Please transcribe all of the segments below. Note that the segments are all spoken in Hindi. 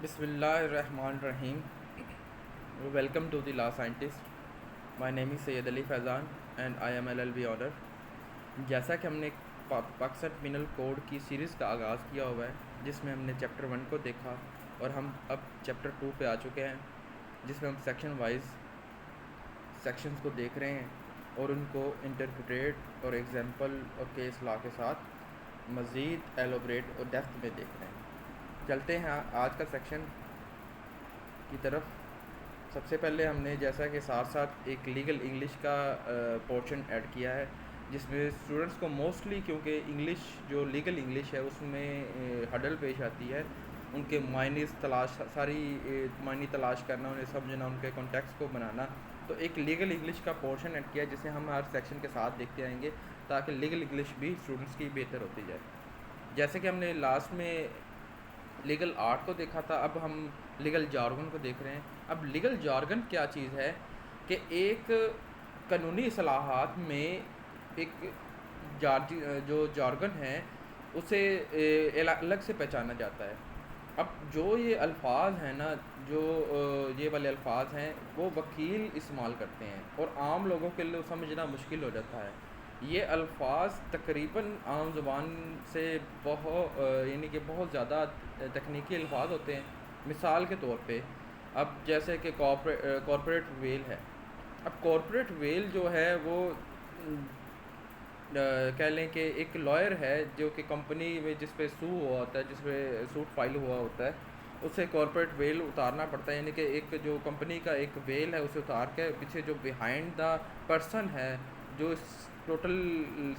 Bismillahirrahmanirrahim. Welcome to the Law Scientist. My name is Sayyid Ali Faizan and I am LLB honour. जैसा कि हमने पाकिस्तान पिनल कोड की सीरीज़ का आगाज़ किया हुआ है, जिसमें हमने चैप्टर 1 को देखा और हम अब चैप्टर 2 पे आ चुके हैं, जिसमें हम सेक्शन वाइज सेक्शंस को देख रहे हैं और उनको इंटरप्रेट और एग्जांपल और केस लॉ के साथ मज़ीद एलोबरेट और डेप्थ में देख रहे हैं. चलते हैं आज का सेक्शन की तरफ. सबसे पहले हमने जैसा कि साथ साथ एक लीगल इंग्लिश का पोर्शन ऐड किया है, जिसमें स्टूडेंट्स को मोस्टली, क्योंकि इंग्लिश जो लीगल इंग्लिश है उसमें हडल पेश आती है, उनके मायनीज़ तलाश, सारी मायनी तलाश करना, उन्हें समझना, उनके कॉन्टेक्स्ट को बनाना. तो एक लीगल इंग्लिश का पोर्शन ऐड किया जिसे हम हर सेक्शन के साथ देखते आएंगे, ताकि लीगल इंग्लिश भी स्टूडेंट्स की बेहतर होती जाए. जैसे कि हमने लास्ट में लीगल आर्ट को देखा था, अब हम लीगल जार्गन को देख रहे हैं. अब लीगल जार्गन क्या चीज़ है कि एक कानूनी इस्लाहात में एक जो जार्गन है उसे अलग से पहचाना जाता है. अब जो ये अल्फाज हैं ना, जो ये वाले अल्फाज हैं, वो वकील इस्तेमाल करते हैं और आम लोगों के लिए समझना मुश्किल हो जाता है. ये अल्फाज तकरीबन आम ज़ुबान से यानी कि बहुत ज़्यादा तकनीकी अल्फाज होते हैं. मिसाल के तौर पे, अब जैसे कि कॉर्पोरेट वेल है. अब कॉर्पोरेट वेल जो है वो कह लें कि एक लॉयर है जो कि कंपनी में जिस पे सू हुआ होता है, जिस पे सूट फाइल हुआ होता है, उसे कॉर्पोरेट वेल उतारना पड़ता है. यानी कि एक जो कंपनी का एक वेल है उसे उतार के पीछे जो बिहाइंड द पर्सन है, जो इस टोटल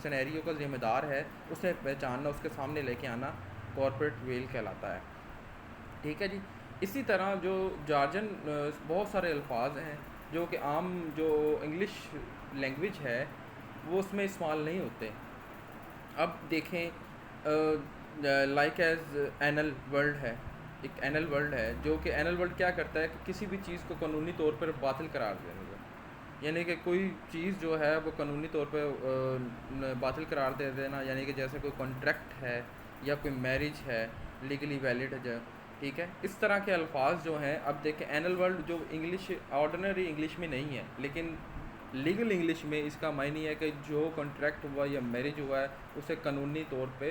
सिनेरियो का ज़िम्मेदार है, उसे पहचानना, उसके सामने लेके आना कॉर्पोरेट वेल कहलाता है. ठीक है जी. इसी तरह जो जार्जन, बहुत सारे अल्फाज हैं जो कि आम जो इंग्लिश लैंग्वेज है वो उसमें इस्तेमाल नहीं होते. अब देखें, लाइक एज एनल वर्ल्ड है. एक एनल वर्ल्ड है जो कि एनल वर्ल्ड क्या करता है कि किसी भी चीज़ को कानूनी तौर पर बातिल करार देगा. यानी कि कोई चीज़ जो है वो कानूनी तौर पर बातिल करार दे देना, यानी कि जैसे कोई कॉन्ट्रैक्ट है या कोई मैरिज है, लीगली वैलिड है. ठीक है, इस तरह के अल्फाज जो हैं. अब देखें, एनल वर्ल्ड जो इंग्लिश ऑर्डिनरी इंग्लिश में नहीं है, लेकिन लीगल इंग्लिश में इसका मायने है कि जो कॉन्ट्रैक्ट हुआ या मैरिज हुआ है उसे कानूनी तौर पे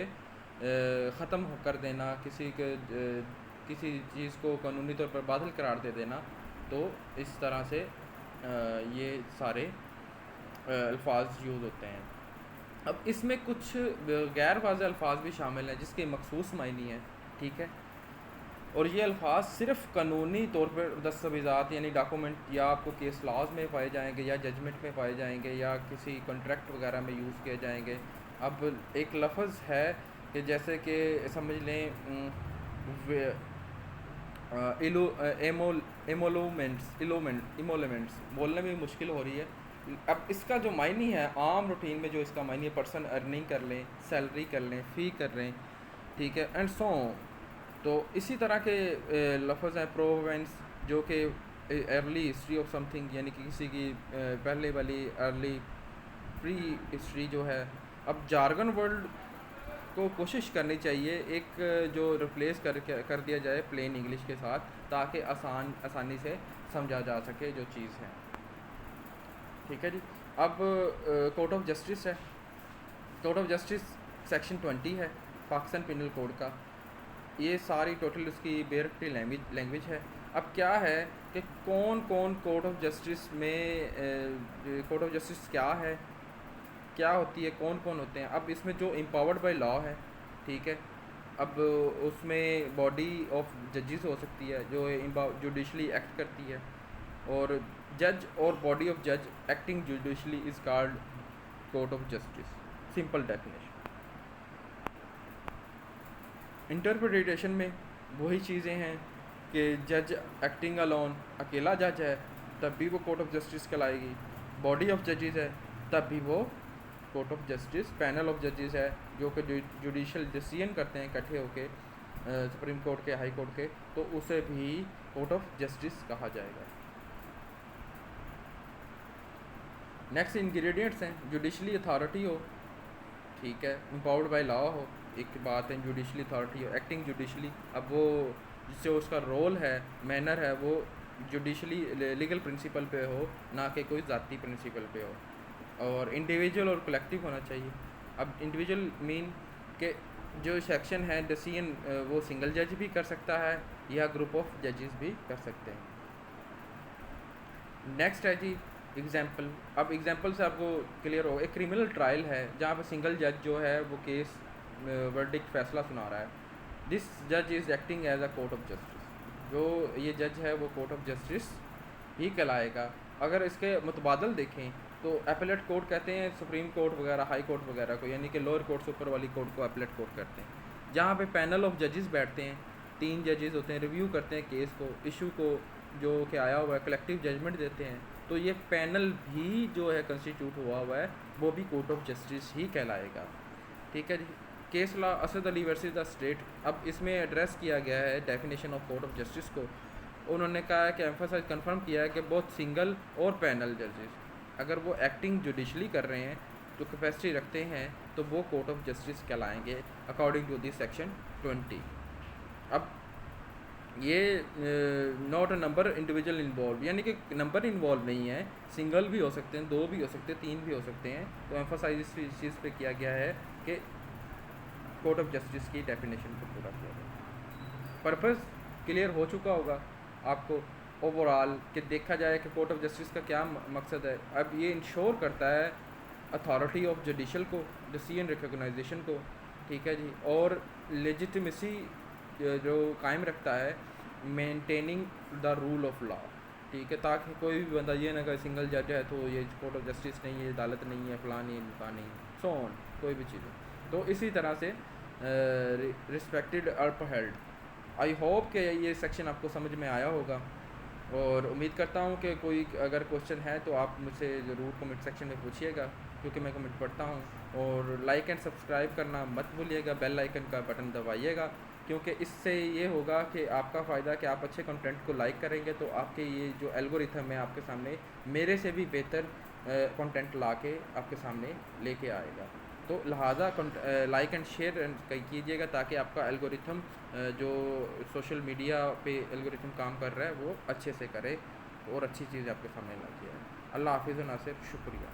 ख़त्म कर देना, किसी चीज़ को कानूनी तौर पर बातिल करार दे देना. तो इस तरह से ये सारे अल्फाज यूज़ होते हैं. अब इसमें कुछ गैर वाज़ेह अल्फाज भी शामिल हैं जिसके मखसूस मायने हैं. ठीक है, और ये अल्फाज सिर्फ़ कानूनी तौर पर दस्तावेज़ात यानी डॉक्यूमेंट या आपको केस लॉज में पाए जाएंगे या जजमेंट में पाए जाएंगे या किसी कॉन्ट्रैक्ट वगैरह में यूज़ किए जाएंगे. अब एक लफ्ज़ है कि जैसे कि समझ लें इमोलमेंट्स बोलने में मुश्किल हो रही है. अब इसका जो मायने है आम रूटीन में, जो इसका मायने है, पर्सन अर्निंग कर लें, सैलरी कर लें, फ़ी कर लें. ठीक है, एंड सो. तो इसी तरह के लफ्ज़ हैं प्रोवेंस, जो कि अर्ली हिस्ट्री ऑफ समथिंग, यानी कि किसी की पहले वाली अर्ली प्री हिस्ट्री जो है. अब जार्गन वर्ल्ड को कोशिश करनी चाहिए एक जो रिप्लेस कर दिया जाए प्लेन इंग्लिश के साथ, ताकि आसानी से समझा जा सके जो चीज़ है. ठीक है जी. अब कोर्ट ऑफ जस्टिस है. कोर्ट ऑफ जस्टिस सेक्शन 20 है पाकिस्तान पिनल कोड का. ये सारी टोटल उसकी बेरक्टी लैंग्वेज है. अब क्या है कि कौन कौन कोर्ट ऑफ जस्टिस में, कोर्ट ऑफ जस्टिस क्या है, क्या होती है, कौन कौन होते हैं. अब इसमें जो एम्पावर्ड बाय लॉ है, ठीक है, अब उसमें बॉडी ऑफ जजेस हो सकती है जो जुडिशली एक्ट करती है, और जज और बॉडी ऑफ जज acting judicially is called court of justice. Simple definition. Interpretation में वही चीज़ें हैं कि जज एक्टिंग अलोन, अकेला जज है तब भी वो कोर्ट ऑफ जस्टिस कहलाएगी. बॉडी ऑफ जजेस है तब भी वो court of justice. Panel of जजेस है जो कि जुडिशल डिसीजन करते हैं इकट्ठे होके, सुप्रीम कोर्ट के, हाई कोर्ट के, तो उसे भी कोर्ट ऑफ जस्टिस कहा जाएगा. नेक्स्ट इंग्रेडिएंट्स हैं जुडिशली अथॉरिटी हो. ठीक है, एम्पावर्ड बाय लॉ हो, एक बात है जुडिशली अथॉरिटी हो, एक्टिंग जुडिशली. अब वो जो उसका रोल है, मैनर है, वो जुडिशली लीगल प्रिंसिपल पे हो, ना कि कोई ज़ाती प्रिंसिपल पे हो। और इंडिविजुअल और कलेक्टिव होना चाहिए। अब इंडिविजुअल मीन के जो सेक्शन है डिसीजन वो सिंगल जज भी कर सकता है या ग्रुप ऑफ जजेस भी कर सकते हैं। नेक्स्ट है जी एग्जाम्पल। अब एग्जाम्पल से आपको क्लियर हो, एक क्रिमिनल ट्रायल है जहाँ पर सिंगल जज जो है वो केस वर्डिक्ट फैसला सुना रहा है। दिस जज is acting as a court of justice. जो ये जज है वो कोर्ट ऑफ जस्टिस ही कहलाएगा। अगर इसके मुतबादल देखें तो एपेलेट कोर्ट कहते हैं सुप्रीम कोर्ट वगैरह, हाई कोर्ट वगैरह को, यानी कि लोअर कोर्ट से ऊपर वाली कोर्ट को एपेलेट कोर्ट करते हैं। जहाँ पे पैनल ऑफ जजेस बैठते हैं, 3 जजेस होते हैं, रिव्यू करते हैं केस को, इशू को जो कि आया हुआ है, कलेक्टिव जजमेंट देते हैं। तो ये पैनल भी जो है कंस्टिट्यूट हुआ है वो भी कोर्ट ऑफ जस्टिस ही कहलाएगा। ठीक है जी। Case law Asad Ali versus the state. अब इसमें एड्रेस किया गया है definition of court of justice को। उन्होंने कहा है कि एम्फोसाइज कंफर्म किया है कि बहुत सिंगल और पैनल जजेस अगर वो एक्टिंग जुडिशली कर रहे हैं, जो कैपेसिटी रखते हैं, तो वो कोर्ट ऑफ जस्टिस कहलाएंगे अकॉर्डिंग टू दिस सेक्शन 20। अब ये not a number individual involve, यानी कि नंबर इन्वॉल्व नहीं है, सिंगल भी हो सकते हैं, 2 भी हो सकते हैं, 3 भी हो सकते हैं। तो एम्फोसाइज इस चीज़ पे किया गया है कि कोर्ट ऑफ जस्टिस की डेफिनेशन को पूरा किया गया। पर्पज़ क्लियर हो चुका होगा आपको ओवरऑल कि देखा जाए कि कोर्ट ऑफ जस्टिस का क्या मकसद है। अब ये इंश्योर करता है अथॉरिटी ऑफ जुडिशल को, डिसीजन रिकॉग्नाइजेशन को, ठीक है जी, और लेजिटिमेसी जो कायम रखता है, maintaining the rule of law. ठीक है, ताकि कोई भी बंदा ये ना कहे सिंगल जज है तो ये कोर्ट ऑफ जस्टिस नहीं है, अदालत नहीं है, फलां नहीं, नुका नहीं, सो ऑन, कोई भी चीज़ हो। तो इसी तरह से रिस्पेक्टेड अपहेल्ड। आई होप कि ये सेक्शन आपको समझ में आया होगा, और उम्मीद करता हूँ कि कोई अगर क्वेश्चन है तो आप मुझसे ज़रूर कमेंट सेक्शन में पूछिएगा, क्योंकि मैं कमेंट पढ़ता हूँ। और लाइक एंड सब्सक्राइब करना मत भूलिएगा, बेल आइकन का बटन दबाइएगा, क्योंकि इससे ये होगा कि आपका फ़ायदा कि आप अच्छे कंटेंट को लाइक करेंगे तो आपके ये जो एल्गोरिथम है आपके सामने मेरे से भी बेहतर कंटेंट ला के आपके सामने लेके आएगा। तो लिहाजा लाइक एंड शेयर कीजिएगा ताकि आपका एल्गोरिथम जो सोशल मीडिया पे एल्गोरिथम काम कर रहा है वो अच्छे से करे और अच्छी चीज़ आपके सामने ला के आए। अल्लाह हाफिज़, नासिर, शुक्रिया।